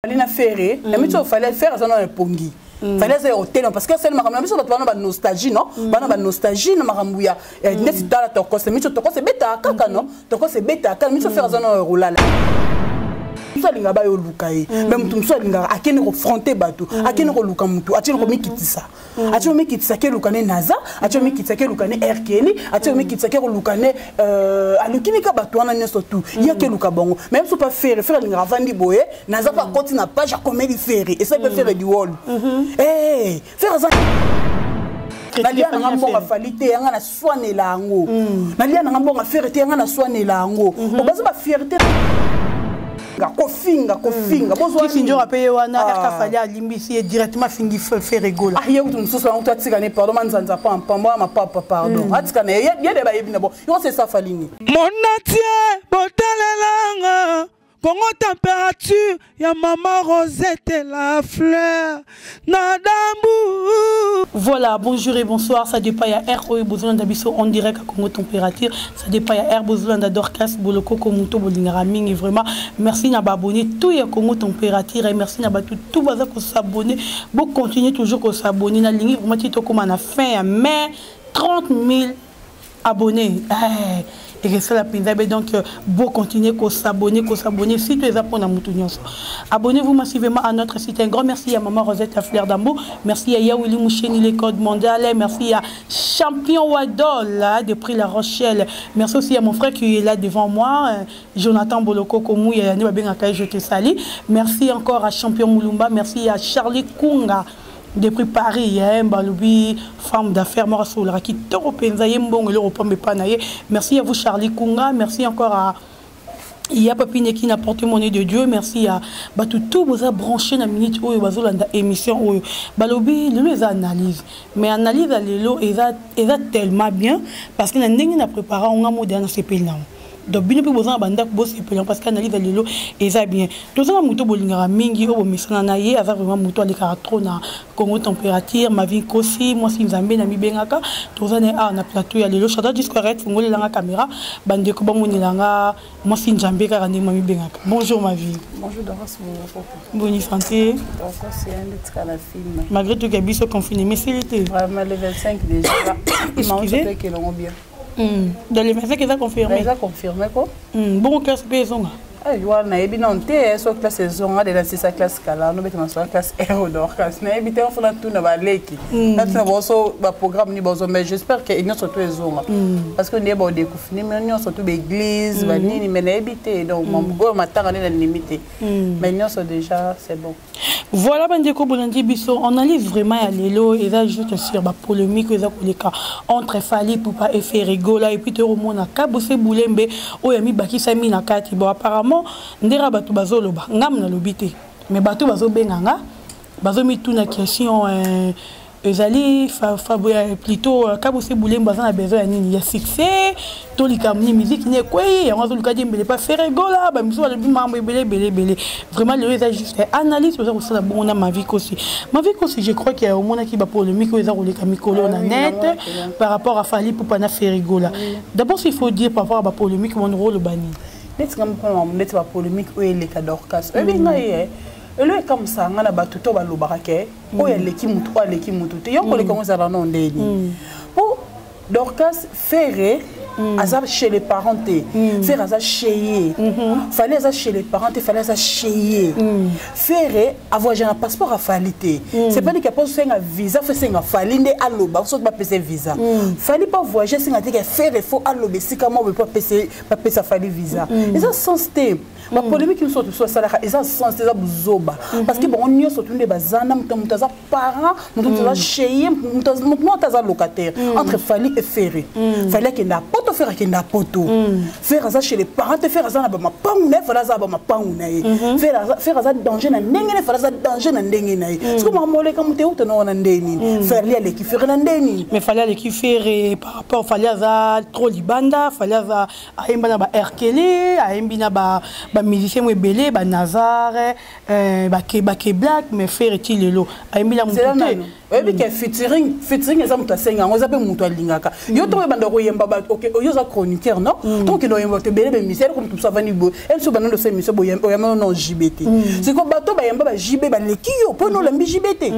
Alina ferré, la méthode fallait faire ça dans un pongi. Fallait faire hôtel parce que c'est ma caméra, mais ça va nostalgie non, va nostalgie na marambuya. N'est pas la toko, c'est méthode toko c'est bêta kaka non, toko c'est bêta kaka, méthode faire ça dans un roulala. Tout ça linga ba yo lukai, même tout ça linga akene confronter bateau, akene ko luka mutu, akene ko mikitisa. Akene mikitisa ke lukane naza, akene mikitisa ke lukane erkeli, akene mikitisa ke lukane alukini ka bateau na nyoso tout. Il y a que luka bongo, même si pas faire linga vandi boye, naza pas continue na page à comédie ferré et ça peut faire du wall. Eh, faire ça. Nalia na ngambonga falite yanga na soane la ngo. Nalia na ngambonga fierté yanga na soane la ngo. Obaza ba fierté kofinga bozo kinjo rapeye wana ka fali alimbisi directement fingi faire rigola ah yeku tumsusa ngo tatika ne pardon manzanza pampa ma papa pardon atika ne ye de ba yebi na bo yo c'est ça falini monatie botalelanga Congo température, ya maman Rosette la fleur, nadambu. Voilà, bonjour et bonsoir, ça dépend ya ROE besoin d'abisso en direct à Congo température, ça dépend ya besoin d'Adorcas, Boloko, Komuto, Bolingaraming et vraiment merci na abonner tout ya Congo température et merci na tout baza ko s'abonner, bon continuer toujours ko s'abonner na ligne vraiment tito comme na fin mai 30 000 abonnés. Et que c'est la peine donc vous continuez à s'abonner si tu es abonné à Moutounion. Abonnez-vous massivement à notre site. Un grand merci à Maman Rosette à Fleur d'Ambo. Merci à Yaouli Moucheni, les codes mondiales. Merci à Champion Wadol de Prix La Rochelle. Merci aussi à mon frère qui est là devant moi, Jonathan Boloko Komou et Yannick Babengaka, je te salue. Merci encore à Champion Moulumba. Merci à Charlie Kunga. Depuis Paris, Baloubi, femme d'affaires, Morasoulra, qui merci à vous, Charlie Kunga. Merci encore à Iya Papine qui n'a porté mon nez de Dieu. Merci à tout vous a branché dans la minute où vous avez émission où Baloubi, les analyse. Mais analyse à l'élo, ils a tellement bien parce que nous avons préparé un modèle dans ces pays. Donc bien plus besoin banda boss et parce qu'analyse lelo et ça bien tout ça muto bolingara mingi o misana na ye ava vraiment muto ali karatro na Congo température ma vie kosi moi si nzambe na mibengaka tout ça na plateau ya lelo chata discorrect fungoli la caméra bande ko bamoni langa moi si nzambe ka rande ma mibengaka bonjour ma vie bonjour Doris bonne santé c'est un petit cas la film malgré tout que biso confiné mais c'est l'été vraiment le 25 déjà excusez que l'on bien dans les 25 ils ont confirmé. Ils ont confirmé quoi? Bon classe maison. Ah, je vois, na non té sur classe saison, de la sa classe kala, nous mettons sur classe Aérodor, classe na ebité on fait tout na baleki. Là tu vois so ba programme ni bozo mais j'espère que ils sont tous les jours. Parce que on est bon déconfiné mais on sont tous église, vanini mais na ebité donc mon go matin on est limité. Mais nous sont déjà c'est bon. Voilà bandeko bolandi biso on analyse vraiment à l'élo et là juste sur ba polémique ils ont les cas entre Fally Ipupa et Ferrigola et puis te remona kabose boulembe o yami bakisa mi na kati bon apparemment ndera batu bazoloba ngam na lobité mais batu bazobenganga bazomi tout na question ezali plutôt kabose boulembe bazana a besoin nini ya succès to likamni musique ne kwei ya ngazo lukadi mbele pas Ferrigola ba miso le mambo belé vraiment le résultat juste analyse pour ça bon na ma vie aussi je crois qu'il y a au moins qui va polémique aux arôles camicolo na net par rapport à Fally Ipupa na Ferrigola d'abord il faut dire par rapport à la polémique mon rôle bani net comme net ba polémique où les cadorcas elo comme ça ngana batuto ba lobarake o yeleki mutu te yoko le kongo za non ndeni pour Dorcas Ferré azab chez les parents faire azab chez fallait azab chez les parents fallait azab chez Ferré avoir un passeport à falité c'est pas dit qu'il pose un visa fait un falinde aloba so pas payer visa fallait pas voyager c'est ngati que Ferré faut alobe si comment on peut pas payer sa fallait visa et ça sens ma polémique qui sont sur ça et ça sens ça buzoba parce que bon on y surtout des bazana mutaza parents mutaza chez mutaza locataire entre Fally et Ferré fallait qu'il n'a pas faire qu'il n'a pas tout faire ça chez les parents faire ça na ba pangu faire ça ba pangu na faire ça danger na ndenge faire ça danger na ndenge na parce que maman le comme te ou non na ndeni faire les qui faire na ndeni mais fallait les qui faire par rapport fallait ça trop libanda fallait ça aimba na ba erkeli aimba ba musicien mo belé ba Nazare ba ke black mais faire est-il lo aimba la oyebi ke featuring eza mutu asenga ngo zape mutu alingaka yo to banda koyemba ba OK yo za chroniqueur non donc no yemba te bele be misère comme tout ça vani bo elle so banando se misère bo yemba non JBT c'est ko bato ba yemba ba JB ba leki yo po no lembi JBT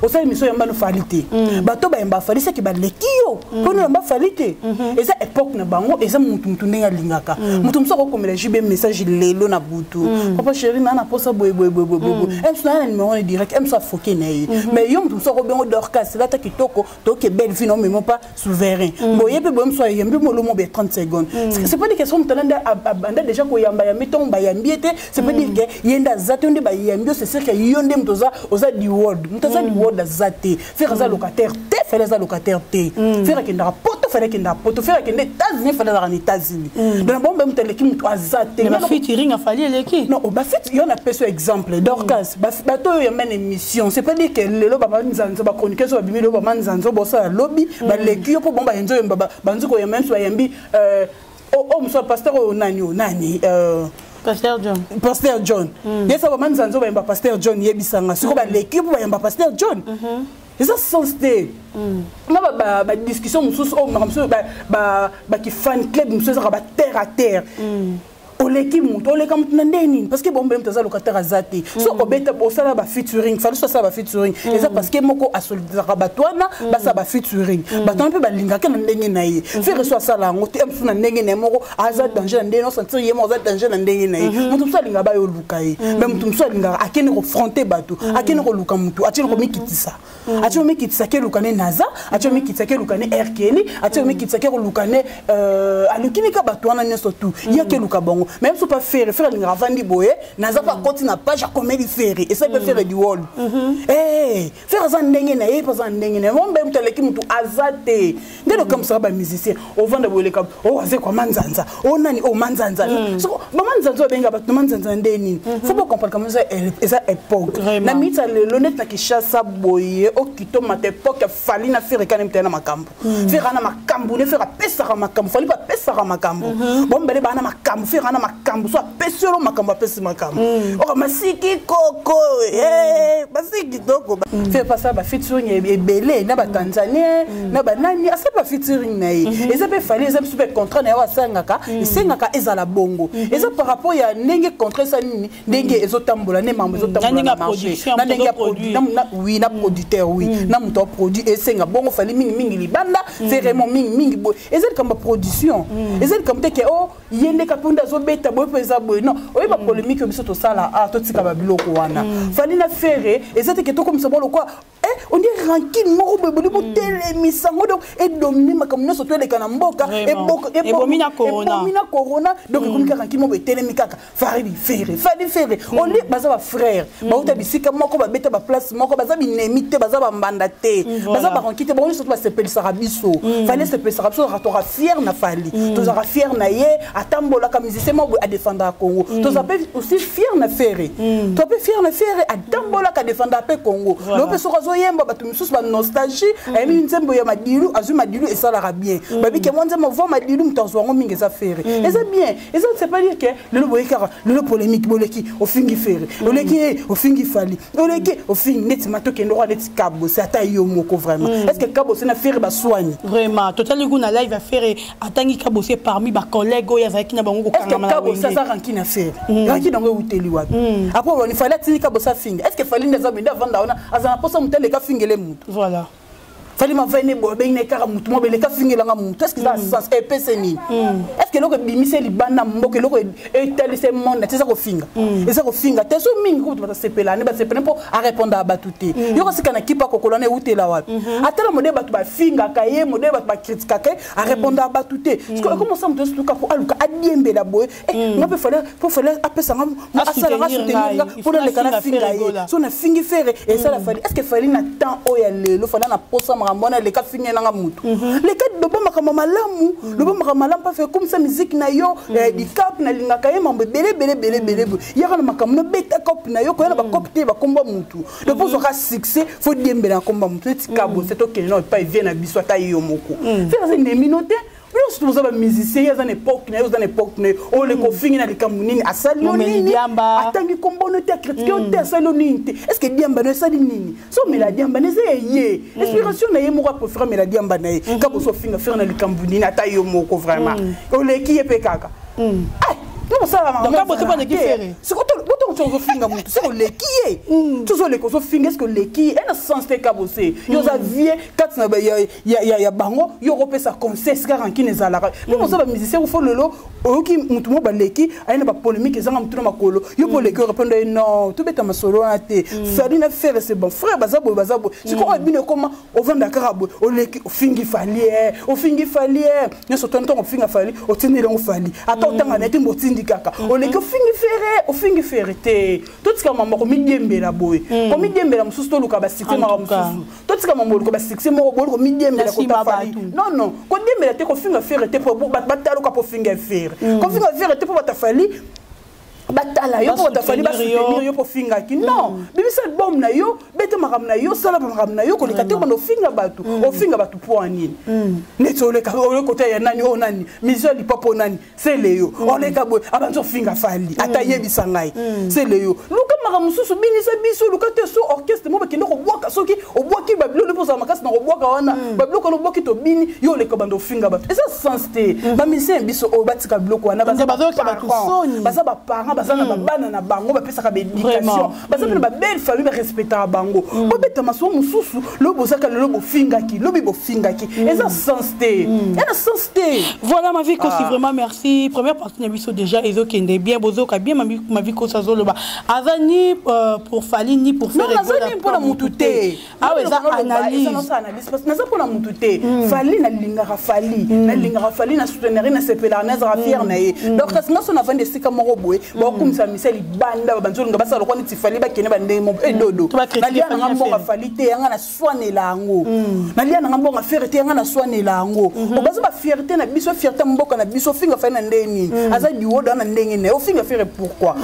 o sa misère yemba no falite bato ba yemba falite ki ba leki yo po no yemba falite eza époque na bango eza mutu ndenga lingaka mutu mso ko komela JB message lelo na butu papa chérie na posa boy elle so na numéro direct elle so foké na mais yo mutu mso ko bengo Dorcas là ta kitoko to ke belle vie non mais pas souverain boye pe boye mso yembi mo lo mo be 30 secondes c'est pas des questions mutanda abanda déjà ko yamba ya miton ba yambiete c'est pas dire que yenda zatonde ba yambio c'est sûr que yonde mutoza oza di world mutoza di world zate faire za locataire te faire za locataire te faire que ndara poto faire que ndara poto faire que les États-Unis faire dans les États-Unis donc bon même tele ki muto azate mais featuring a fallu leki non ba fait yo na peso exemple Dorcas ba to yo mène émission c'est pas dire que lelo ba nzanzo ba chroniqueur so ba bimelo ba nzanzo bo sa lobby ba leki yo po bon ba enzo ba banzuko yo même so yambi monsieur pasteur nani Pasteur John yesa ba manzanzo ba Pasteur John yebisanga siko ba l'équipe ba Pasteur John et ça c'était ba discussion mususu ba ki fan club mususu ba terre à terre oleki mutu oleka mutu na ndeni parce que bon même toza locataire azate so obeta osala ba featuring fallait so ça ba featuring et ça parce que moko asolidara batwana ba ça ba featuring batwana pe balinga ke na ndenge na ye faire so sala ngote emsu na ndenge na moko aza danger na ndenge no sentir yemo aza danger na ndenge na ye mutu so linga ba yo luka ye même mutu so linga akene confronter bato akene ko luka mutu atile ko mikitisa atile mikitisa ke luka ne naza atile mikitisa ke luka ne erkeli atile mikitisa ke luka ne alukini ka batwana nyoso tu ya ke luka bongo même si pas faire les ravandi boye naza pas continuer na page à comédie faire et ça peut faire du wall eh faire ça ndenge na pas ça ndenge na mon même tele ki mutu azate ndelo comme ça ba musicien au vendre boye comme oh aze kwa manzanza oh nani oh manzanza so ba manzanza benga ba manzanza ndeni faut pas comprendre comment ça esa époque na mita le honnête na kishasa boye o kito mate époque fali na faire kana mtena makambo faire na makambo ne faire pesa makambo fali pas pesa makambo bon bele ba na makambo faire na makambo so pesolo makambo pesi makambo oh masiki koko masiki doko fait pas ça ba featuring ebele na ba Tanzania na ba nani asa ba featuring na ye et ça peut fallait ça super contrat na wa sangaka sengaka ezala bongo et ça par rapport ya ndenge contrat ça nini ndenge ezotambola ne mambo ezotambola na marché na ndenge produit oui na producteur oui na muto produit et senga bongo fallait mingi libanda fait vraiment mingi bo et ça comme production et ça comme te que oh yende kapunda beta boy pesa boy non oyi ba polémique biso to sala to tika ba biloko wana fali na faire et ça que to comme ça bon quoi on dit ranking moko boy bo telemisa donc et dominer makamno so to le kana mboka et bomina corona donc comme ranking mo telemika fali faire on dit baza ba frère ba uta bisika moko ba beta ba place moko baza binemite baza ba mbanda te baza ba ranking te bon so to se pelisa biso fali se pelisa biso ratora fier na fali to za fier na ye atambola comme c'est moi à défendre à Congo. Tu es aussi fier na faire. Tu es fier na faire à Dambola à défendre à Congo. Le peu sur Zoyemba, tu me soucies de nostalgie. Et une semble ya madilu, azuma madilu et ça l'ara bien. Babi que moi j'aime voir madilu, tu as souvent mis des affaires. Et c'est bien. Et ça c'est pas dire que le boycard, le polémique, boleki au fin qui faire, boleki au fin qui fallait, boleki au fin net mato qui n'aura net cabo, c'est à taille au moko vraiment. Est-ce que cabo c'est une affaire ba soigne? Vraiment. Total le goût na live à faire atangi cabo c'est parmi ba collègues ya zaki na bango. Ça ça rankine affaire rankine ngo uteli wapi après on fallait tika bossa finga est-ce que fallait neza benda vanda ona azana posa mutele ka fingele mutu voilà fallait ma vene bo bene kara mutu mo bele ka fingela nga mutu est-ce que ça a sens epese ni est-ce que loko bimise libana mboke loko eteli se monde c'est ça ko finga et ça ko finga te so mingi ko ba sepela ne ba sepela pour à répondre à batuté yoko sikana kipa ko kolone utela wapi atala mode batu ba finga kaye mode batu ba critique kaye à répondre à batuté comment ça mutu ka ko aluka adiembe la boy nga pe fallait apesa nga asala nga soutenir pour le kana finga ye so na fingi faire et ça la fallait est-ce que fallait na temps o ya lelo fallait na posa mona les cas finir na mutu les cas de bon makama malamu le bon makama malamu pas fait comme ça musique na yo di cap na linga kaye mambe belé ya kana makama no beta cop na yo ko na ba copter ba komba mutu le pour ça succès faut diembe na komba mutu ti cabo c'est OK non pas vient na biso ta yo moko faire ça une minute nyonso toza ba musicien ya za époque na yo za époque ne o le ko fingi na likambo nini asali nini atangi kombono te critique te asali nini te est-ce que Diamba no asali nini so mela Diamba ne ye inspiration na ye mo ko faire mela Diamba na ye ka bo so finga faire na likambo nini ata yo moko vraiment o le ki pe kaka non ça va donc vous pas qui faire c'est quand on se finga mutu c'est le qui est toujours les causes finga est-ce que le qui est un sens te kabosé yo za vie quatre na ya bango yo repé sa conseil car qui les ala non ça va musicien il faut lelo oki mutu mo ba leki ayina ba polémique ezanga mutu na makolo yo pour les que répondre non tout beta masolo na te fali na faire c'est bon frère bazabo c'est quoi bino comment au vendre karabo o leki o fingi fali ne so tonton o finga fali o tinile o fali ata otanga na timbo kaka on est que fingi ferré te tout ce que maman comme diembela boy comme diembela mususu to luka ba succès mara mususu tout ce que maman ko ba succès mo bo ko diembela ko ta fali non ko diembela te ko finga ferré te pour batalo ko finga ferré ko finga ferré te pour ta fali batala yo pour ta fali ba soutenir yo pour finga ki non bibi sa album na yo bete makam na yo sala makam na yo ko lekate ko no finga batu o finga batu po anini neto le ka o côté ya nani o nani miso li popo nani c'est le yo on le ka bo abanzo finga fali ata yebisa ngai c'est le yo luka makam susu binisa biso luka te so orchestre mo bakino ko boka soki o boki babilo le posa makasi na ko boka wana babilo ko no boki to bini yo le ka bando finga batu et ça sens te ba misien biso o batika bloko wana baza ba parents bazana babana na bango bapesaka bédication bazana ba belle famille ba respecter bango bobeta maso mususu lo bozaka le lo fingaki lo bibo fingaki et ça sens te voilà ma vie aussi vraiment merci première partie na biso déjà ezo kende bien bozoka bien ma vie ko sazo loba azani pour Fali ni pour faire non azani pour la mutute ah ouais ça analyse parce que ça pour la mutute Fali na lingara Fali na soutenir na sepela na za fier na ye donc ça non on a vendu sika moko boye comme ça miseli banda banzolo nga basalo kwani tifali ba kene bande mo edodo nalia na ngambonga fali te yanga na swanela yango nalia na ngambonga fierté yanga na swanela yango obazo ba fierté na biso fierté mboka na biso finga fa na ndeni aza diwoda na ndenge ne o finga faire pourquoi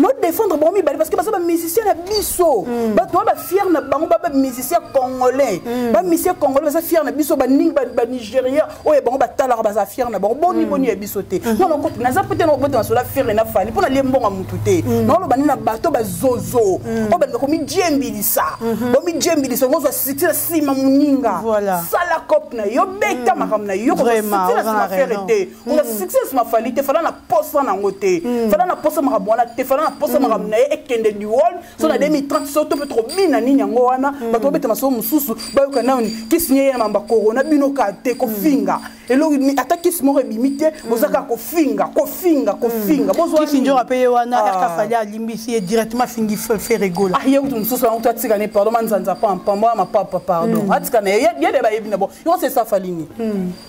no défendre bon mi bali parce que baso ba musicien na biso ba to ba fier na bango ba musicien congolais ba musicien congolais baza fier na biso ba ning ba Nigeria o e bango ba tala baza fier na bango boni ya biso te non non ko na za peut-être no boto na sola fier na fali pour na mbonga mutute non lo banina bato bazozo o banga ko mi djembilisa bo mi djembilisa ngo zo sitira sima muninga sala cop na yo beta makam na yo ko sitira sima ferete on a succès ma falite fala na posa na ngote fala na posa makabona te fala na posa makam na ekende du wall so na 2030 so to peut trop bina ni nyango wana bato beta maso mususu ba yo kana ni kisinye ya mamba corona bino ka te ko finga elo ni attaque mo rebimite bozaka ko finga bozo kisinjo rapeye wana RK Fali alimbisi directement fingi fait rigola ah yeu tout ça on t'atika ne pardon manzanza pamba ma papa pardon atika ne ya de ba yebina bon yo c'est ça Fali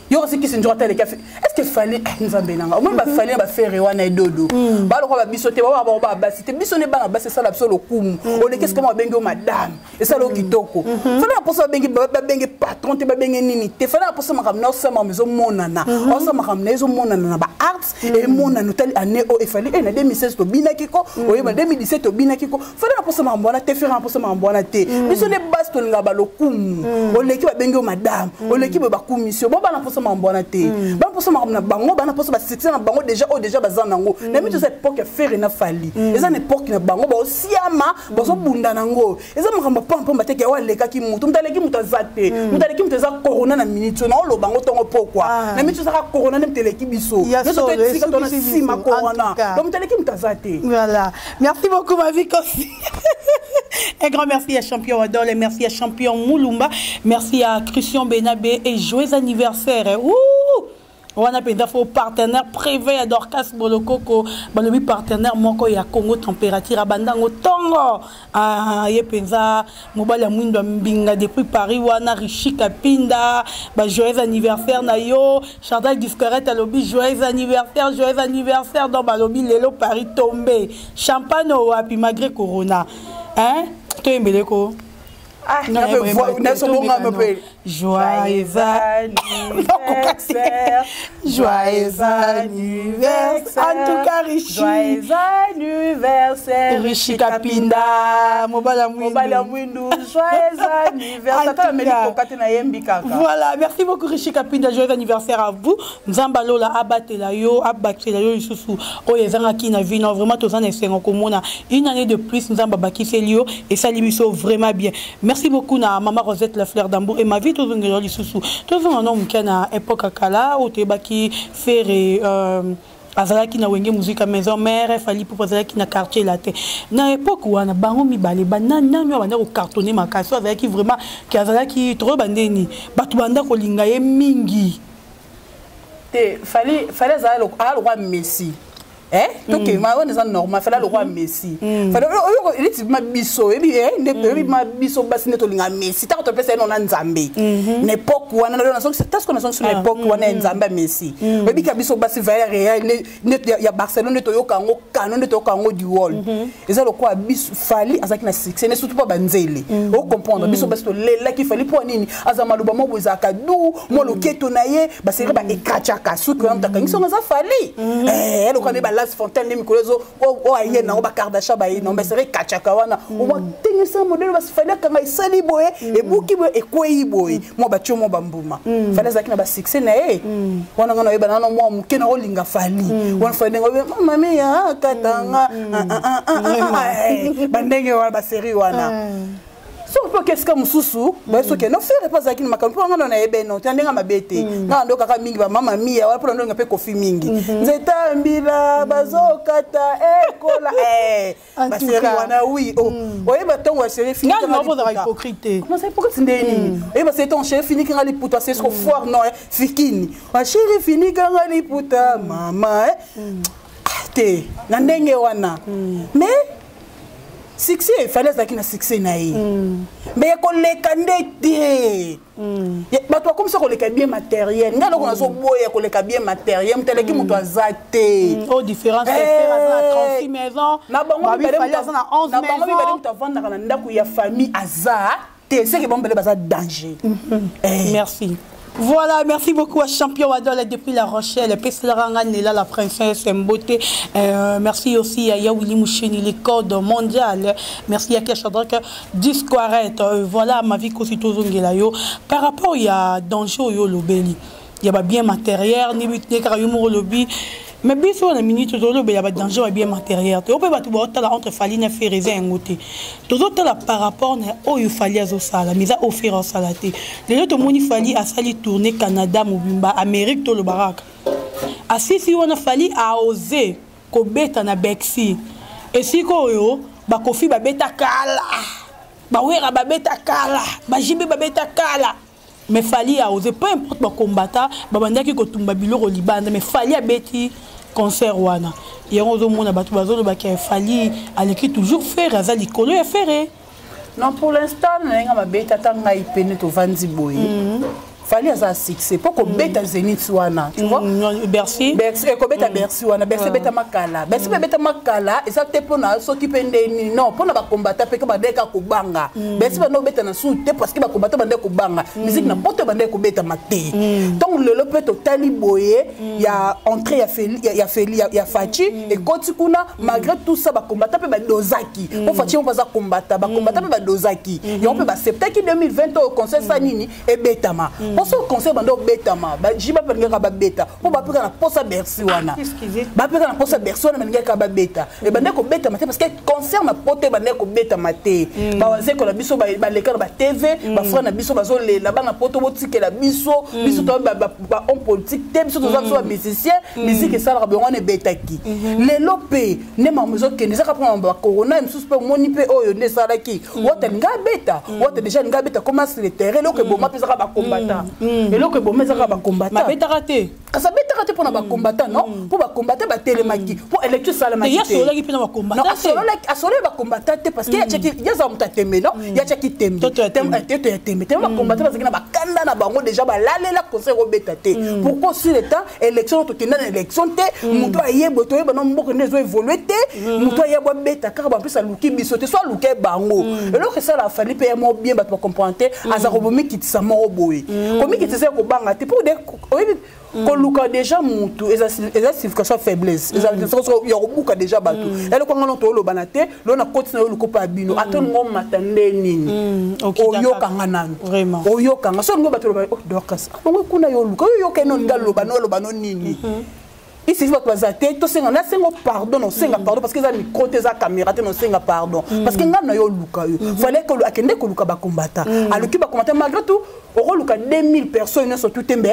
yo c'est kisinjo tele café est-ce que Fali nzambe nanga o ba Fali ba faire wana edodo ba lo ba bisote ba basite bisone ba ba c'est ça l'absolu kumu o le qu'est-ce que moi bengo madame et ça lo kitoko Fali na posa bengi ba bengi patron te ba bengi nini te Fali na posa makam na sama maison monana o sama makam na zo monana na ba arts et monana tali année o Fali na 2016 to bina kiko oyeba 2017 to bina kiko fala na posa mambona te fera na posa mambona te biso ne base to nga ba lokumu o leki ba bengi o madame o leki ba commission bo ba na posa mambona te ba posa mambona bango ba na posa ba succès na bango déjà bazana ngo na mito cette époque faire na Fali eza na époque na bango ba osiama bazo bunda nango eza makamba pampa te ke wa leka ki mutu mtaleki mutazate mutaleki mutaza corona na minute na lo bango tongo pourquoi na mito za corona ne mteleki biso so to tsika to na sima corona donc mtaleki mutazate. Voilà. Merci beaucoup, ma vie aussi. Un grand merci à Champion Adol et merci à Champion Moulumba. Merci à Christian Benabé et joyeux anniversaire. Ouh! On a un partenaire privé à Dorcas Bolokoko, le partenaire moko ya Congo température à Bandango Tongo. Ah, yepenza mobile mwindo mbinga depuis Paris wana Richi Kapinda, joyeux anniversaire na yo, Chantal Discorette à lobby joyeux anniversaire dans lobby lelo Paris tombé. Champagne ou api malgré Corona. Hein? Tu es mbeleko. Ah, Joyeux anniversaire. Joyeux anniversaire. En tout cas, Rishi. Joyeux anniversaire. Rishi Kapinda. Mobala Mwindu. Joyeux anniversaire. Voilà, merci beaucoup Rishi Kapinda. Joyeux anniversaire à vous. Nzambalola abatela yo, abatela yo isusu. Oyezanga ki na vie. Non, vraiment, tous en essayant comme on a une année de plus. Nzamba baki selio et ça limiso vraiment bien. Merci beaucoup na Maman Rosette La Fleur d'Ambour et ma vie tous en lisusu. Tous en homme qui na époque kala au tebaki faire azalaki na wenge musique maison mère fali pour azalaki na quartier la te na époque wana bango mibale banana nyo banda ko cartonner makaso azalaki vraiment ki azalaki trop bandeni batu banda ko linga ye mingi te fali azala roi Messi. Donc, c'est normal. Il le roi Messi. Il biso. Il biso basine to linga Messi. Ta ko pesa non Nzambe. N'époque où on a c'est ce qu'on a sur l'époque où on a Nzambe Messi. Et puis biso basi va réel il y a Barcelone to yokango canon to yokango du world. Et ça le quoi biso fali azaki na succès ne surtout pas banzele. Vous comprendre biso basi to lela ki fali pour nini azamaluba mo bozaka du mo lo keto na ye basere ba ekachaka suku ya mtaka ngisonga za fali. Le kwa ba Fontaine de Mikolezo o aye na o bakardasha ba ye na mbesere kachaka wana o ba tengisa modelo bas fallait kanga isali boye e buki boye e kwei boye mo ba chomo bambuma fallait zakina ba succès na e wana ngana yeba na mo mukena o linga fali wana fallait ngo mama mia katanga bandenge wa ba série wana so qu'est-ce que mususu ba so que non faire pas zakina makampo ngana na ebe no tandenga mabete na ndo kaka mingi ba mama mia wala pona ndo pe kofi mingi nzeta mbila bazokata ekola ba série wana oui oyeba tongo série fini ngana bo za hypocrite comment ça hypocrite ndeni oyeba c'est ton chef fini kinga liputa c'est trop fort non fikini ma chérie fini kinga liputa mama te na ndenge wana mais succès il fallait ça qui na succès naï mais qu'on les candidats bah toi comme ça qu'on les bien matériel ngalo qu'on a so boya qu'on les bien matériel m'tele ki muto azate oh différence faire à 36 maisons na bango fallait na 11 maisons na bango bale muto vendre na ndako ya famille azat te c'est que bon bale baza danger merci. Voilà, merci beaucoup à Champion Wadol depuis La Rochelle, Peslaranga Nela, la princesse Mbote. Merci aussi à Yaouli Moucheni, les codes mondiales. Merci à Kachadrak, Disquarette. Voilà ma vie aussi tout zongelayo. Par rapport il y a danger au lobeli. Il y a bien matériel, ni but ni carrément lobby. Mais bien sûr, la minute de l'eau, il y a des dangers bien matériels. On peut pas tout voir entre Faline et Férézé un côté. Tout autre par rapport à il fallait à ça, la mise à offrir au salaté. Les autres moni fallait à sali tourner Canada, Mobimba, Amérique, tout le barak. Assis si on a fallu à oser qu'on bête na Bexi. Et si qu'on ba kofi ba beta kala, ba wera ba beta kala, ba jibe ba beta kala. Mais fallait à oser, peu importe le combattant, babanda qui kotumba biloko libanda, mais fallait à bêti concert wana. Et on a mon abattu bazolo baké fallait à l'écrit toujours faire azali kolo et faire. Non pour l'instant, n'enga ma bêta tanga ipene to vanzi boy. Fallait à succès pour qu'on bêta Zénith wana, tu vois? Bercy. Bercy et qu'on bêta Bercy wana, Bercy bêta makala. Bercy bêta makala et ça te pour na so qui pende ni non pour na ba combattre pe ka ba deka ko banga. Bercy ba no bêta na soute parce que ba combattre ba deka ko banga. Musique na pote ba deka ko bêta maté. Donc le peut totali boyer, il y a entrée il y a Fachi et Koti kuna malgré tout ça ba combattre pe ba dozaki. Pour Fachi on va ça combattre pe ba dozaki. Et on peut ba septembre 2020 au conseil sanini et bêtama. Pour ce conseil bando betama ba jiba penga ba beta pour ba peka na posa Bercy wana ba peka na posa Bercy wana menga ka ba beta e bande ko beta mate parce que concert na pote bande ko beta mate ba waze ko la biso ba leka ba TV ba frère na biso bazo le la ba na poto botike la biso biso to ba on politique te biso to za musicien musique ça la bongo ne beta ki le lopé ne ma mezo ke ne za ka prendre ba corona msus pe moni pe oyo ne sala ki wota nga beta wota déjà nga beta commence le terrain lo ke bo ma pesa ba combattant et là que bon mais ça va combattre ma bête raté ça bête raté pour na combattant non pour ba combattre ba télémaki pour électrique ça la maki il y a ceux là qui peut na combattre non à ceux là ba combattre parce que il y a ça muta tembe non il y a qui tembe tembe ba combattre parce que na ba kanda banda na bango déjà ba lalela conseil robeta te pourquoi sur le temps élection to kenda na élection te muto ayebo to yeba no mboko nezo évoluer te muto ayebo beta car ba plus aluki biso te soit luke bango alors que ça la fallait payer mo bien ba comprendre azarobomi kitisa mo boy komi kitisa ko banga te pour de koluka déjà mutu eza signification faiblesse eza ya kobuka déjà batu elle ko ngano to lo banate lo na continue lo ko pa bino aton ngo matande nini oyoka nganani vraiment oyoka nga so ngo batu lo ba dokas ngo kuna yo luka yo keno ngalo bano nini ici va passer to senga na sengo pardon non senga pardon parce que ça micro tes caméra te non senga pardon parce que ngana yo luka yo fallait que akende ko luka ba combattant aluki ba combattant malgré tout au luka 2000 personnes sur tout tembe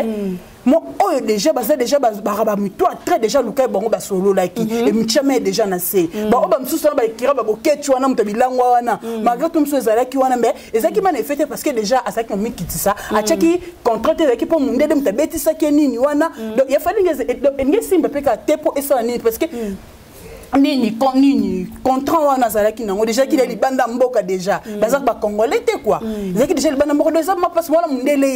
moi oh déjà ba mito très déjà luka bango ba solo like et michame déjà na se ba oba msusu ba kira ba boketu wana mutabilangwa wana malgré tout msusu zalaki wana mais ezaki mana fete parce que déjà asaki mi kitisa a cheki contrat ezaki pour mundede mutabeti saki nini wana donc il fallait ngesi mbapeka tepo esa nini parce que nini contrat wana zalaki nango déjà qu'il est libanda mboka déjà bazak ba congolais te quoi zaki déjà libanda mboka déjà ma parce wana mundele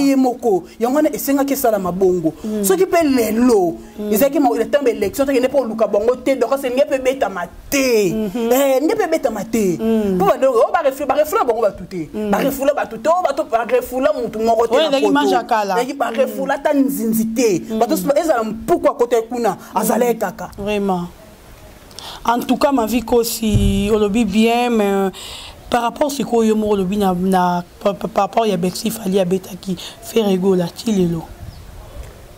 ye moko yangwana esenga ke sala mabongo so qui peut lelo zaki ma le temps d'élection te ne pas luka bongo te donc c'est ngepe beta maté ngepe beta maté pour ba refula bongo ba tuté ba refula ba tuté ba refula mutu moko te na ba refula ta nzinzité ba to ezala pourquoi côté kuna azaleka vraiment en tout cas ma vie aussi on le vit bien mais par rapport à ce que yo le vit na par rapport à Bexi fali abeta qui fait rigola tilelo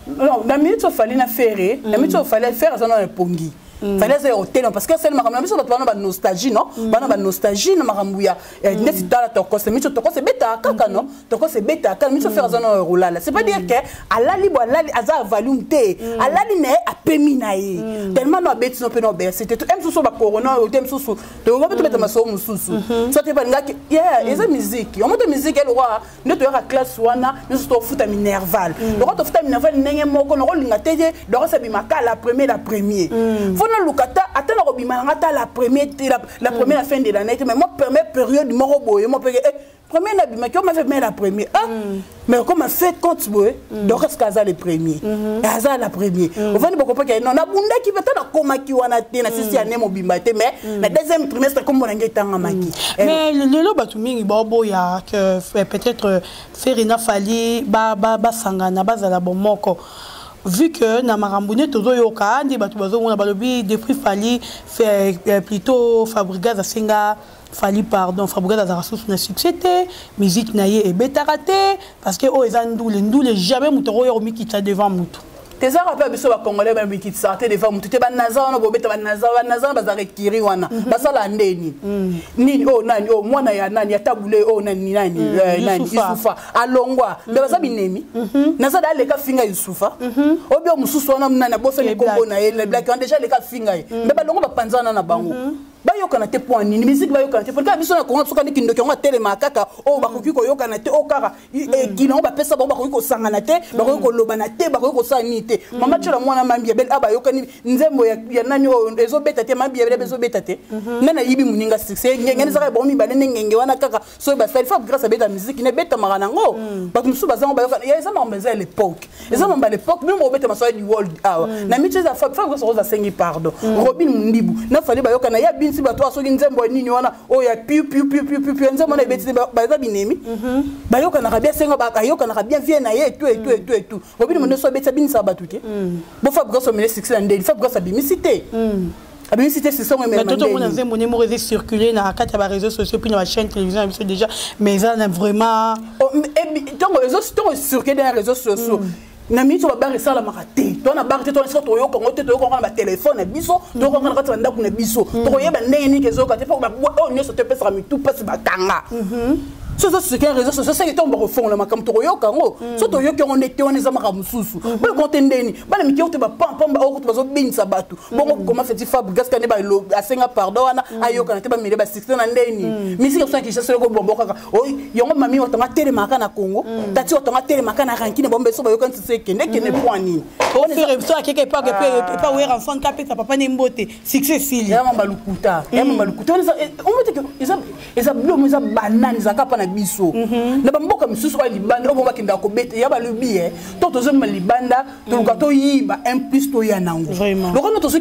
non na minute so fali na faire na minute so fali faire ça na pongi fallait ça hôtel parce que c'est makambo biso bato bana ba nostalgie non bana ba nostalgie na makambo ya neti tala to ko c'est miso to ko c'est beta kaka non to ko c'est beta kaka miso faire ça no rolala c'est pas dire que alali bo alali aza volume te alali ne apemi na ye tellement no beti no pe no ber c'était tout même sous ba corona au thème sous to ko beto beta maso mususu ça te ba ngaki yeah eza musique on monte musique elle roi ne to ya classe wana miso to futa minerval donc to futa minerval ndenge moko no linga teje donc ça bimaka la première non lukata atana ko bimanga la première la fin de l'année mais moi première période moko boye moi première na bimaki on m'a fait la première mais comme a fait compte boye donc est-ce qu'aza le premier aza la première on va beaucoup pas non na bunda qui peut na komaki wana te na sisi année mo bimate mais na deuxième trimestre comme on ngitanga maki mais le batu mingi bobo ya que peut-être Ferina Fali ba sangana bazala bomoko vu que na marambouné tozo yoka ndi batu bazo mona balobi depuis Fali fait plutôt Fabrigas Asenga Fali pardon Fabrigas a ressource na succès musique naie et beta raté parce que o ezandule jamais mutoro yo mikita devant mutu tes rappels biso ba congolais ba biki sortait devant mutu te ba naza wana bo beta ba naza bazare kiri wana basala ndeni nini oh nani oh mwana ya nani ya tabule oh nani Yusufa alongwa be baza binemi naza dale ka finga Yusufa obi o mususu wana mnana boso ni kombo na ele black déjà le ka finga be ba longo ba panzana na bango bayoka na te point ni musique bayoka na te parce que biso na kongo soka ni kindo kyonga telema kaka o bakoki ko yoka na te o kaka kino ba pesa ba bakoki ko sanga na te bakoki ko loba na te bakoki ko sa ni te mama tshela mwana mambi bel aba yoka ni nzembo ya nani o ezo beta te mambi bel bezo beta te nana yibi muninga succès ngene zaka bomi balene ngenge wana kaka so ba sa fa grâce à beta musique ne beta marana ngo ba musu bazango bayoka ya eza mambeza l'époque eza mamba l'époque même o beta maso di world hour na miche za fa grâce à sengi pardon Robin Mundibu na fali bayoka na ya si bato asoki nzembo nini wana o ya piu nzembo na beti baza binemi bayoka na bien senga bayoka na bien vie na ye tout obini monde so beti binisa batu te bo fa grâce au ministre succès ndeli fa grâce à bimicité abimicité c'est son même tout le monde nzembo ne mo circuler na kati ya réseaux sociaux puis na chaîne télévision déjà mais ça vraiment donc les réseaux circuler dans les réseaux sociaux na minute ba barre ça la maraté to na barre to na to yo kongo te to yo kongo na téléphone biso to kongo na kati na ndaku na biso to yeba ndenge ni kezo ka te po ba o nyo so te pesa mi tout pesa ba kanga so c'est qu'un réseau social c'est tombe refond la makam to yo kango so to yo ke on était on eza makamususu ba kontendeni ba na mikio te ba pam ba o to bazo binisa batu bongo comment fait Fab gaska ne ba lo asenga pardon wana ayoka na te ba mele ba 16 na ndeni misiki so ki chaselo ko bombo kaka o yongo mami otonga tele maka na Congo tati otonga tele maka na rankine bombe so ba yo kan se kene point ni on fait ça quelque part que pas ouvrir enfant capé ta papa nembote succès fili ya mamba lukuta on me dit que ils a bleu mais ça banane ça ka pa na biso na bamboka misusu ba libanda obo bakenda ko bete ya ba lubi to tozo ma libanda to lukato yiba un plus to ya nango lokano tozo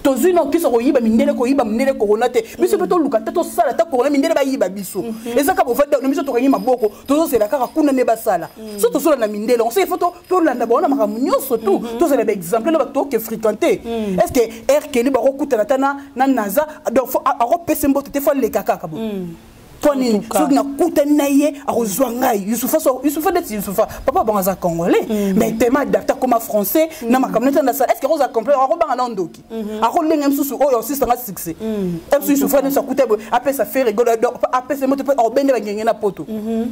tozu non kiso ko yiba mindele ko yiba mindele ko ronate biso beto lukata to sala ta ko mindele ba yiba biso ezaka bo fata no biso to kanyi maboko tozo sela kaka kuna ne basala so to sola na mindele on se photo to landa bona makamunyoso tout to sela ba exemple ba to ke fréquenter est-ce que R Kelly ba ko kutana tana na naza donc a ko pese mbote te fa le kaka kabo Poni, ceux qui n'ont naïe à rejoindre Youssoufa d'être Youssoufa. Papa bon à congolais, mais tellement adapté comme français. Na ma communauté dans ça. Est-ce que Rosa complet? On va en andoki. A rôle l'engem sous oh aussi ça va succès. Est-ce que Youssoufa ne s'écoute après ça fait rigoler après c'est moi tu peux orbener va gagner na poto.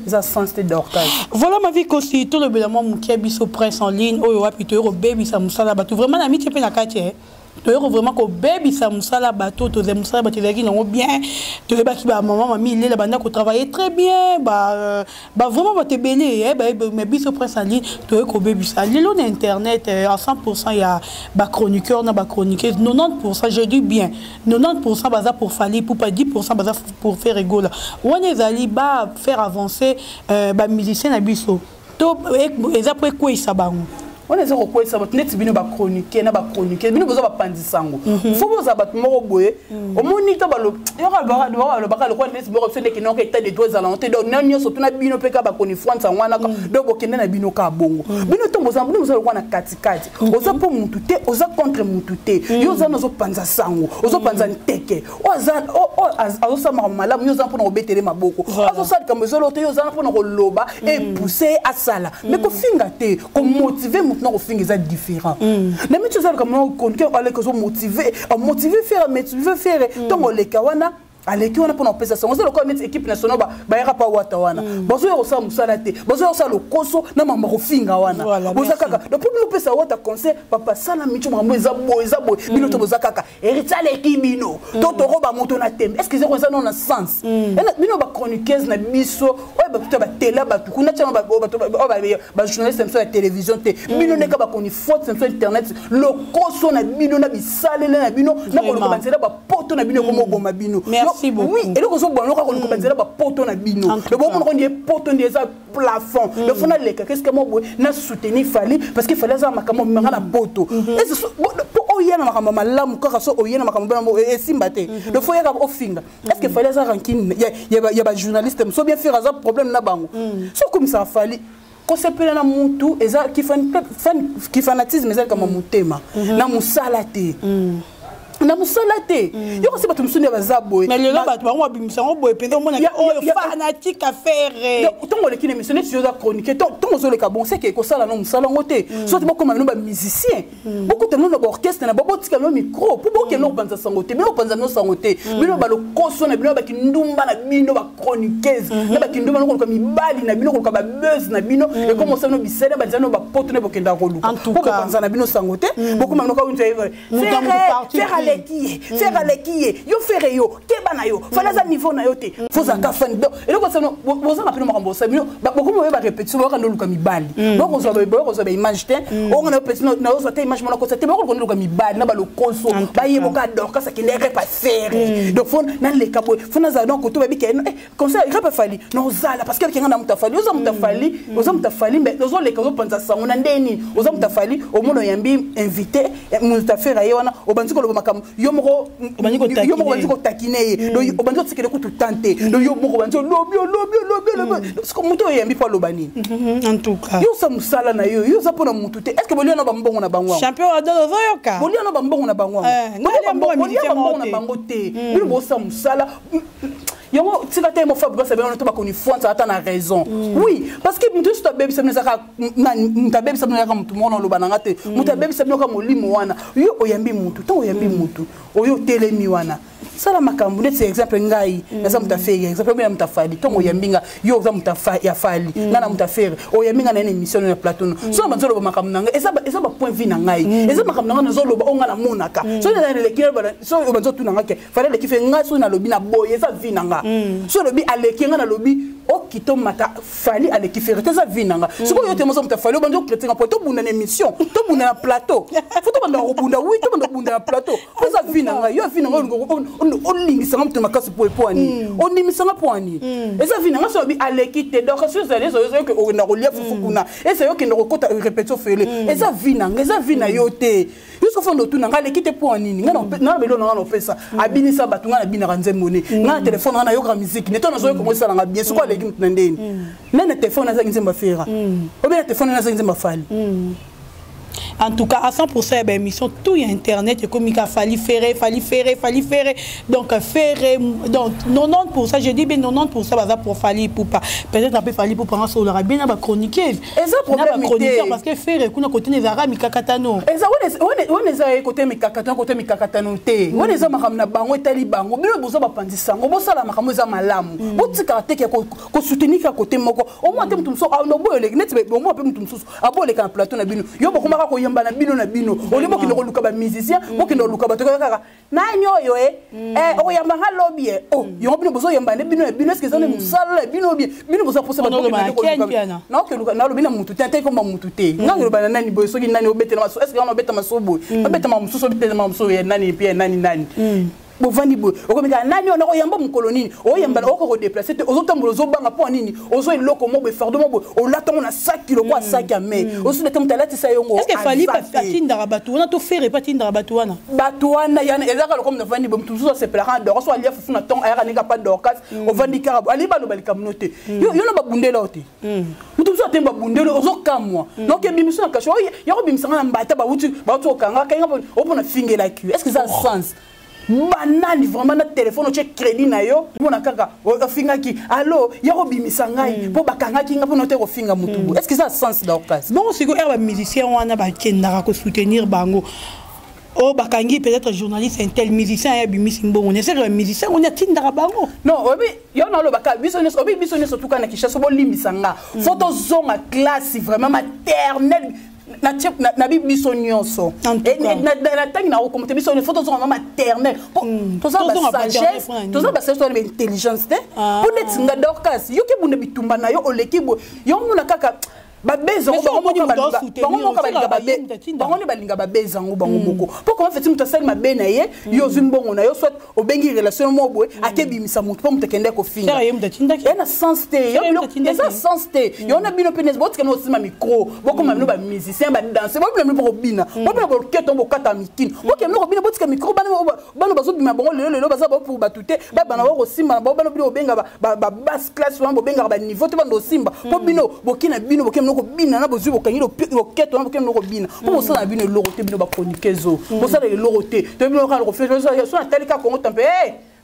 Ça sens c'était d'ortage. Voilà ma vie aussi tout le bélement mon qui biso presse en ligne oh ouais puis tu baby ça musala batu vraiment la amitié pe na quartier. Tu vraiment que baby ça musala bateau tu aimes ça bateau qui non bien tu veux pas qui ba maman mamie il est là-bas qu'on travaille très bien bah vraiment va te béler mais biso presse en ligne tu veux que baby ça l'îlot internet à 100% il y a ba chroniqueur na ba chroniqueuse 90% je dis bien 90% baza pour falir pour pas 10% baza pour faire rigoler on est allé ba faire avancer ba musicien na biso to ezapre quoi ça ba on est zéro quoi ça va net bino ba chroniquer na ba chroniquer bino boza ba pandisango faut boza ba moko boye au monito ba lo yora ba lo kwa net bino option de kinoka état de doigts à l'entrée donc nanyo surtout na bino peka ba koni France ngwana ka do bokende na bino ka bongo bino to boza lo kwa na katikati oza po mutu te oza contre mutu te yo za nozo panza sango ozo panza nteke oza azo ma malamu yo za po na obetele maboko azo sala comme zolo te yo za po na ko loba et pousser à sala mais ko finga te ko motiver non fingi ça différent mais tu sais comment quelqu'un allait que motiver faire mais tu veux faire donc les kawana allez qui on a pour penser ça on sait le quoi notre équipe nationale ba ira pa wata wana bozo yo sa musala te bozo yo sa le koso na mama ko finga wana bozo kaka donc pour nous pesa wata conseil papa sala micho mambo eza boy bino to bozo kaka héritier l'équipe bino to roba moto na thème est-ce que c'est ça non na sens bino ba chroniqueuse na biso ouais ba télé ba kuna tshama ba journaliste sur la télévision te bino ne ka ba koni faute sur internet le koso na bino na bisale na bino na ko ba nzela ba poto na bino ko mo boma bino. Merci beaucoup. Oui, et donc on a commencé à porter na bino. Le bon on dit porter des plafond. Le fond les qu'est-ce que moi na soutenir fallait parce qu'il fallait ça makamo na poto. Et c'est pour oyena makamo malamu ka so oyena makamo et simbate. Le faut y avoir au finga. Est-ce qu'il fallait ça ranking il y a ba journaliste so bien faire ça problème na bango. So comme ça fallait concept na muntu eza qui fanatisme eza comme mutema na musalate. Na musalate yo ko batu musuni bazabo mais le batu ba bimisa ngo boye pende mona fanatique à faire donc tongo le kine missionné sur la chronique tongo zo le ka bon c'est que ko sala no musala ngote soit ba comme no ba musicien beaucoup de no ba orchestre na ba botika no micro pour bo ke no banza sangote mais no banza no sangote bino ba lo koso na bino ba kindumba na bino ba chroniqueuse na ba kindumba no ko mibali na bino ko ka ba buzz na bino et comme ça no bisela ba zano ba poto ne bokenda ko luka ko banza na bino sangote beaucoup no ka unja faire qui yo faire yo keba na yo fala za niveau na yo te faut ça ka fan et donc ça boza na pino makambo ça bino beaucoup mo ba répétition ba kando luka mibali donc on so ba image te on a petit na so te image mo na ko te ba ko luka mibali na ba lo konso ba yebo ka dor ka ça qui n'est pas faire donc faut na le kabo faut na za donc to ba bi comme ça il pas fali non zala parce que quelqu'un na mutafali oza mutafali mais ozo le kazo pensa ça on a ndeni oza mutafali au monde yambi invité mutafera yona obanziko lo makambo yo moko banziko takine do banziko tsikele ko tout tenter do yo moko banziko lobi parce que muto yambi pa lobani en tout cas yo sa musala na yo za pona mutu te est-ce que bolio na bambongo na bangwa champion adolo zoyoka bolio na bambongo na bangwa bolio na bango te bilo bo sa musala yongo tikate mo fabrique ça bien on to koni fonte ça a raison oui parce que mutu sto baby ça nzaka na baby ça nzaka mutu mona lo bananga te mutu baby ça nzaka molimo wana yo oyambi mutu to oyambi mutu oyo telemi wana sala makambu net exemple ngai naza mutaferi exemple bien mutafali to oyambinga yo za mutafali ya fali nana mutaferi oyambinga na émission na plateau so banzolo ba makambu nanga eza ba point vie na ngai eza makambu nanga nazolo ba onga na monaka so na le kire ba so banzo tu nanga ke fallait le kife ngai so na lobi na boye eza vie nanga so lobi aleki nga na lobi o kito mata fali ale ki faire ça vinanga siko yo te mo ça fali o bando que tinga poto bunda na émission to bunda na plateau faut to banda bunda oui to banda bunda na plateau ça vinanga yo vinanga on lingisa ngam makasi po ani on nimisanga po ani et ça vinanga so bi ale ki te donc sur ça les autres que on a relief fukuna et c'est yo qui ne recota répétition fele et ça vina yo te jusqu'au fond de tout nanga ale ki te po ani ngana na belo nanga pesa abini sa batunga na bina ranze mone ngana téléphone na yo musique neto na so ko mo sala nga bien siko ale ki mtendeni nene téléphone na za nzemba fera ou bien téléphone na za nzemba fali. En tout cas, à 100%, ben, émission, tout y a Internet, et comme il a fallu faire. Donc, faire, donc, 90%, je dis bien 90%, ça pour fallu pour pas. Peut-être un peu fallu pour prendre sur le rabais, n'a pas chroniquer. Et ça, problème, parce que faire, qu'on a côté des arabes, mikakatano. Et ça, on est à côté mikakatano, côté mikakatano, on est à mahamna bango, talibango, bien le besoin de pandisa, on bosse à la mahamosa malam. On dit karaté qu'on soutenir à côté moko. Au moins, tu me sors, ah, non, bon, les net, mais au moins, tu me sors, ah, bon, les camps plateau, na bino. Yo, beaucoup mara koyamba na bino na bino. Au lieu qui ne reluka ba musicien, moi qui ne reluka ba toka. Na nyo o yamba ha lobby oh, yo bino bozo yamba ne bino est-ce que ça ne musala bino bozo pour ça ba non que na lobby na mutu tete comme mutu te. Ngango ba nani boy soki nani obete na maso est-ce que on obete masobo. Obete ma muso obete ma muso nani puis nani. Bovandi bo okomeka nani ona oyamba mukoloni oyamba oko déplacer te ozotambola ozobanga po nini ozo eloko mo be fardo mo o latongo na 5 kg kwa sac à main ozo le temta lati sa yongo est-ce que fali pas patinda rabatu on a to faire patinda rabatu wana batuana yana ezaka comme na vandi bo toujours se plaira de reçoit lia fufuna ton ayaka ninga pas dorcas o vandi karabo ali ba lo balika mnote yo na babundela ote mutu zo temba bundelo ozo kamwa donc bimiso na kasho yo bimisa na mbata ba wuti okanga kanga opona fingela ki est-ce que ça a sens banani vraiment na téléphone o check crédit na yo mona kaka o finga ki allo yako bimisa ngai po bakanga ki ngapo note ko finga mutubu est-ce que ça a sens d'occasion bon c'est que herba musicien wana ba kendaka ko soutenir bango o bakangi peut-être journaliste un tel musicien ya bimisi mbongo ne c'est que musicien on a tindaka bango non obi yo na lo baka bisones surtout kana kishaso bo limbisa nga photo zonga classe vraiment maternelle na biso nyonso na tangi na rekomte biso ne photo zonga maternelle to ça ba sagesse to ça ba sagesse to intelligence te pour net nga dorcas yo ke bune bitumba na yo oleki bo yo mona kaka babeza balinga babeza ngo bango moko po comment fait muta sali mabena ye yo zimbongo na yo soit obengi relation mo boy akebimisa mutu po mutekende ko finga na sens te yo ça sens te yo na bino penes bot kana osima micro boko mamino ba musicien ba danser bo bino bo bina bo bino bo keto bo kata mikini bo ke no bino bot ka micro bano bazo bima bongo lelo baza ba pour batute ba bana wo simba bo bano bino benga ba basse classe bo benga ba niveau te bando simba po bino bokina bino bokina ko bina na bozu bokangi lo keto na bokina ko bina po so na bino lorote bino ba chroniquezo po so na lorote to bino ka ko faire so na talika ko tempe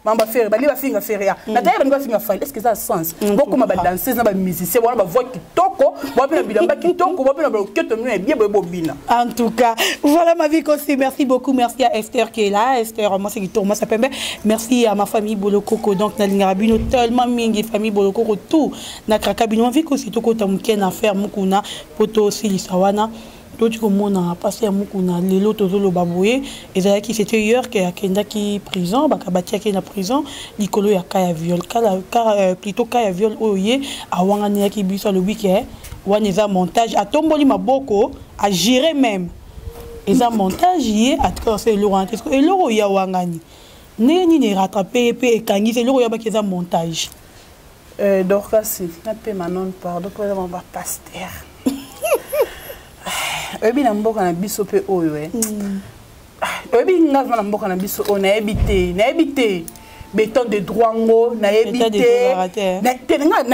mamba faire bali ba finga faire ya na taire nga finga faire est-ce que ça a sens beaucoup ma ba danseuse na ba musicien bona ba voix kitoko bo pena bilamba kitoko bo pena ba keto mino bien bo bina en tout cas voilà ma vie aussi merci beaucoup merci à Esther qui est là Esther moi c'est qui tourne moi ça pembe merci à ma famille Bolokoko donc na lingabino tellement mingi famille Bolokoko tout na krakabino vie aussi to ko tamuke na faire mukuna poto aussi lisawana d'autres comme on a passé à Mukuna lelo tozolo baboye et qui c'était hier qui a kenda qui prison bakabati qui na prison likolo ya kaya viol plutôt kaya viol oye awangani ki biso le week-end waneza montage a tomboli maboko a gérer même et ça montage yé à traverser Laurent et Laurent ya wangani neni ne rattraper pe kangi c'est Laurent ya ba keza montage Dorcas na pe manon pardon pour avoir va pasteur oyebi na mboka na biso pe oyo oyebi nga na mboka na biso o na ebite béton de droit na ebite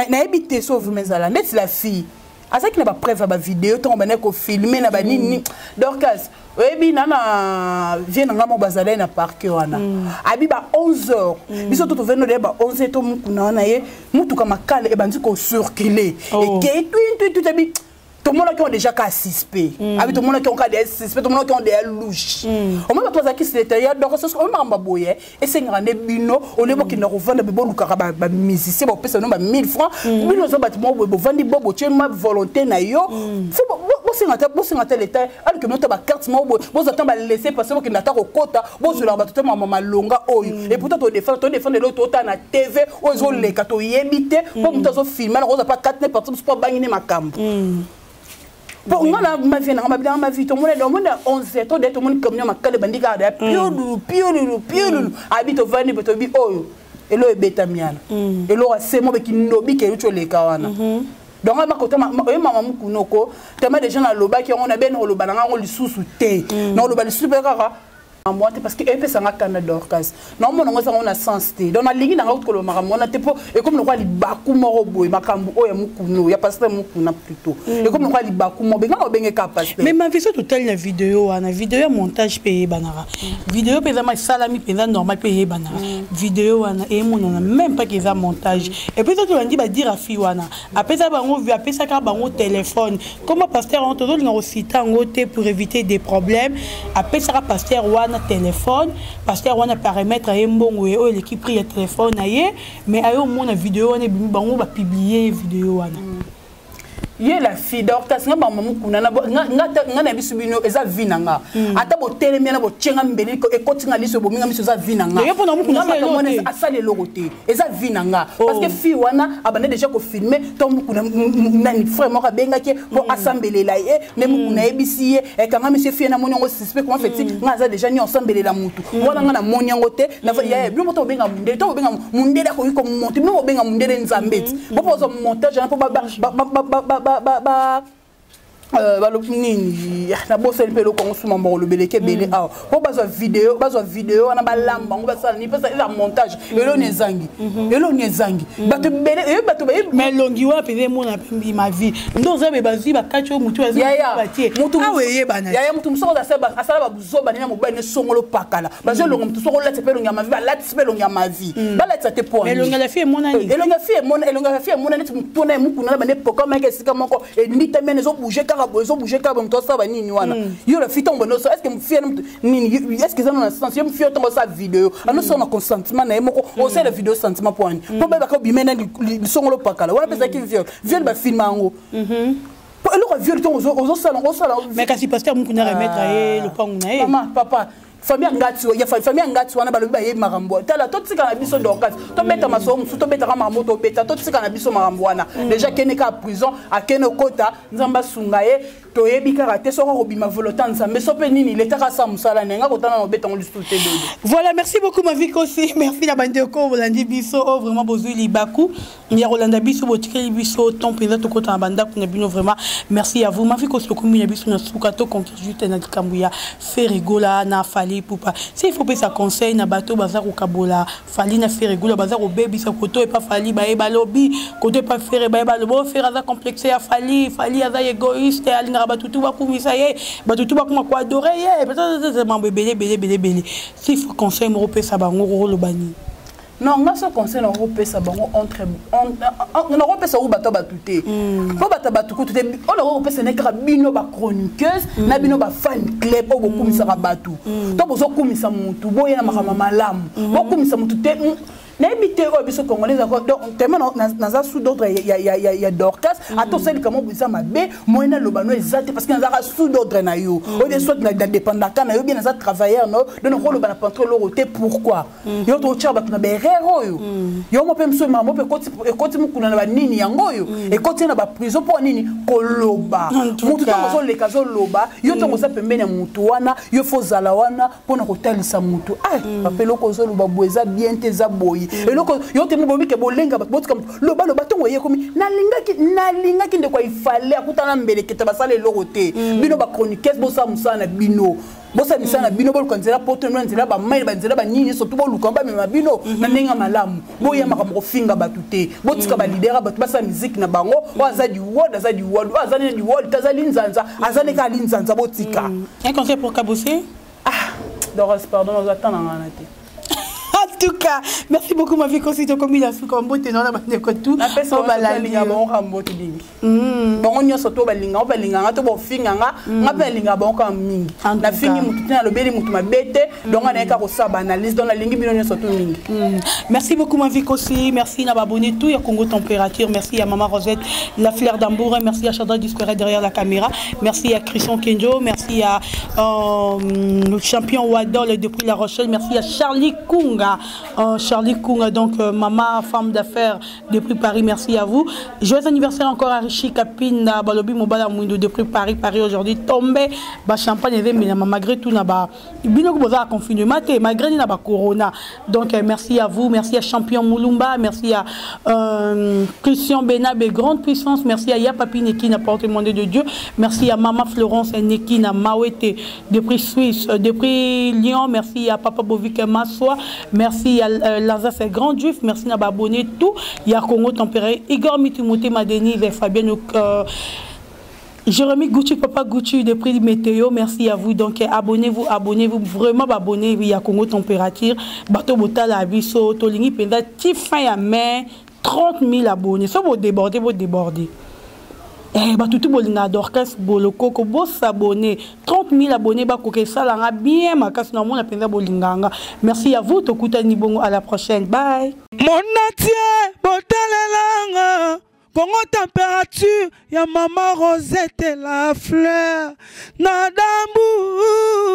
na ebite sauf mezala net la fille azaki na ba preuve ba vidéo to ba neko filmer na ba nini Dorcas oyebi na vient nga mo bazala na parc wana abi ba 11h biso to veno de ba 11h to mukuna na ye mutu kama kale e bandi ko circuler et que tout abi tout le monde qui ont déjà qu'à 6P. Avec tout le monde qui ont qu'à des 6P, tout le monde qui ont des louches. Au moins, toi, qui c'est derrière, donc, c'est ce qu'on m'a boyé. Et c'est un bino, au lieu qui ne revend de bon caraba, musicien, on peut se nommer 1000 francs. Bino, ça, bâtiment, on vend des bobos, tu es ma volonté, na yo. Faut bosinga tel état alors que notre carte mo bo attend ba laisser passer que ndata ko kota bo sur la bato mama longa oyo et pourtant to défendre l'autre autant na TV ozo leka to yebite pour muto filmer na ko pas 4 parties pour banginer makambo pour moi ma vie ma vie tout le monde 11 to d'être monde comme ma kale bandika da piolulu habite au vani beto bi oyo elo ebeta miana elo asemo be kinobi ke ucho leka wana donc ma kota mama mukunoko tellement des gens na loba qui on a ben loba na ngo lisusu te na loba lisusu pe kaka parce que epesa nga kana Dorcas non mon ngo on a sens te donc na lingi na ngauko lo makamona te po et comme le roi libaku moro boy makambu oya mukuno ya pasteur mukuna plutôt et comme le roi libaku mo benga obenge capacité mais ma vision totale na vidéo montage payé banara vidéo pesa ma salami pesa normal payé banara vidéo wana et mon on a même pas qu'ils a montage et puis tout on dit ba dire à fi wana après ça bango vu après ça ka bango téléphone comment pasteur on todo linga citer ngote pour éviter des problèmes après ça pasteur wana téléphone parce que on a paramètre à mbongo et l'équipe pris le téléphone aye mais ayo mon vidéo on est bango ba publier vidéo wana ye la fille Dorcas nga mama mukuna nga na bisubino eza vinanga ata bo telemia na bo tchenga mbeli ko ekotinga liso bo minga miso eza vinanga ye pona mukuna nga asale logote eza vinanga parce que fille wana abane déjà ko filmer to mukuna nani frère mo ka benga ke bo assembelela ye ne mukuna ebisi ye e kanga monsieur fille na moniongo suspect comment fait nga za déjà ni ensembelela mutu wana nga na moniongo te na ya bi mo to benga munde to benga munde da ko ko monte mo benga munde nzambeti bo pozo montage na po nini na bosa mpelo ko suma mo lo beleke bele a po bazo vidéo wana balamba ngo basala ni pesa ila montage elo nezangi bato bele bato mais longi wa pele mo na pembi ma vie ndo zabe bazi ba kacho mutu azi batie mutu aweye bana ya mutu msoko da seba asala ba buzoba na mo ba ne songolo pakala bazo longo mutu soko lati pelo ngama vie ba lati pelo ngama vie ba lati te point mais longa la fille mona ni elonga fille mona ni mpona mukuna ba ne pokoma ke sika moko e ndita mene zo bouger ils ont bougé comme toi ça va ni wana yo le fit tombe est-ce que me fier ni est-ce que ça dans sens yo me fier tombe ça vidéo ah nous sommes en consentement na moko on sait la vidéo sentiment point pour ba ko bi mena li songolo pakala wana pesa ki viol ba film ango pour le viol ton aux salon mais kasi pasteur mukuna remettre le pangu na maman papa famille ngati wana balobi baye makambo tala totika na biso Dorcas to beta maso musu to beta kama moto beta totika na biso makambo wana déjà kene ka prison akene kota nzamba sungaye to yebi kaka te soko ko bima volonté nzambe sope nini leta ka sa musala nenga kotana no beta ngoli souté dodo. Voilà, merci beaucoup ma vie aussi, merci la bande ko bolandi biso vraiment bozui libaku ya rolanda biso botikeli biso ton pesa to kota banda kuna bino vraiment merci à vous ma vie ko so komi na biso na suka to conquête na kambuya ferigola na fali poupa si il faut pas ça conseil na bato bazar ko kabola fali na ferigola bazar ko baby sa koto e pas fali ba e ba lobby koto pas faire ba e ba lobo faire za complexe ya fali aza égoïste alinga batutu ba kumisa ye batutu ba kuma ko adorer ye peut-être mambo belé si il faut conseil mo pe ça bango lo bani. Non, on a ce conseil dans l'Europe, ça va entre on Europe ça ou bato batuté. Faut bato batuté. On Europe c'est n'est que bino ba chroniqueuse, na bino ba fan club au beaucoup misa batu. To bozo kumisa mutu, boye na makama malamu. Bo kumisa mutu te n'habité au biso congolais donc tellement dans sous d'autres il y a Dorcas à tout celle comment ça m'a bé moyena lobano exact parce que dans sous d'autres na yo au des soit na dépendant na yo bien dans travailleur no de no rôle ba contrôle l'autorité pourquoi yo to tchaba na berero yo mo pe mso mamo pe koti mukuna na ba nini yango yo et koti na ba prison pour nini koloba mutu to zo le kazo loba yo to ça pembeni mutu wana yo fo zala wana pona ko talisa mutu papelo ko zo loba boeza bien te za boy et loko yo te mobomi ke bolenga bot comme loba tongo ye komi nalinga ki ndeko ifale akutana mbele ke tabasale lokote bino ba chroniqueuse bosa musana bino bosa misana bino bol konzela poto nzela ba mai ba nzela ba nini surtout bo lukamba me mabino na nenga malamu boya makambo finga batute botika ba leader batu basa musique na bango wazadi word azadi word tazali nzanza azane ka linzanza botika un conseil pour Kabosé Doris pardon on attend na ngana te tout cas, merci beaucoup ma vie aussi de comme il a su comme beau tenant la manière que tout. On va la ligne bon rambo tu dis. Bon on y a surtout balinga to bo finga nga balinga bon comme mingi. Na fingi mutu na lobeli mutu mabete donc on a ka ko sa banalise dans la ligne bino surtout mingi. Merci beaucoup ma vie aussi, merci na abonné tout ya Congo Température, merci à maman Rosette la fleur d'Ambour, merci à Chandra Discoret derrière la caméra, merci à Christian Kenjo, merci à le champion Wadol depuis La Rochelle, merci à Charlie Kunga, donc maman femme d'affaires depuis Paris, merci à vous. Joyeux anniversaire encore à Rishi Kapinda Balobi Mobala Mouindo depuis Paris aujourd'hui tombé ba champagne et mais malgré tout na ba bino ko za confinement malgré na ba corona. Donc merci à vous, merci à champion Moulumba, merci à Christian Benabe grande puissance, merci à Yapapi Neki na porte-monnaie de Dieu, merci à maman Florence Neki na Mawete depuis Suisse, depuis Lyon, merci à papa Bovik Massoa, merci à Lazare c'est grand juif, merci à abonné tout, il y a Congo Tempéré, Igor Mitimote Madeni et Fabien Jérémy Gucci, papa Gucci depuis Météo, merci à vous. Donc abonnez-vous, vraiment abonnez-vous, il y a Congo Température, Bateau Botala Abisso, Tolingi Penda, Tifin à main, 30 000 abonnés, ça vous déborder. Eh, bah tout bolinga Dorcas Boloko ko bo s'abonner 30 000 abonnés ba ko ke sala nga bien makas na mona penda bolinganga. Merci à vous to kutani bongo, à la prochaine, bye. Mon atier botalelanga Congo Température ya maman Rosette la fleur na dambu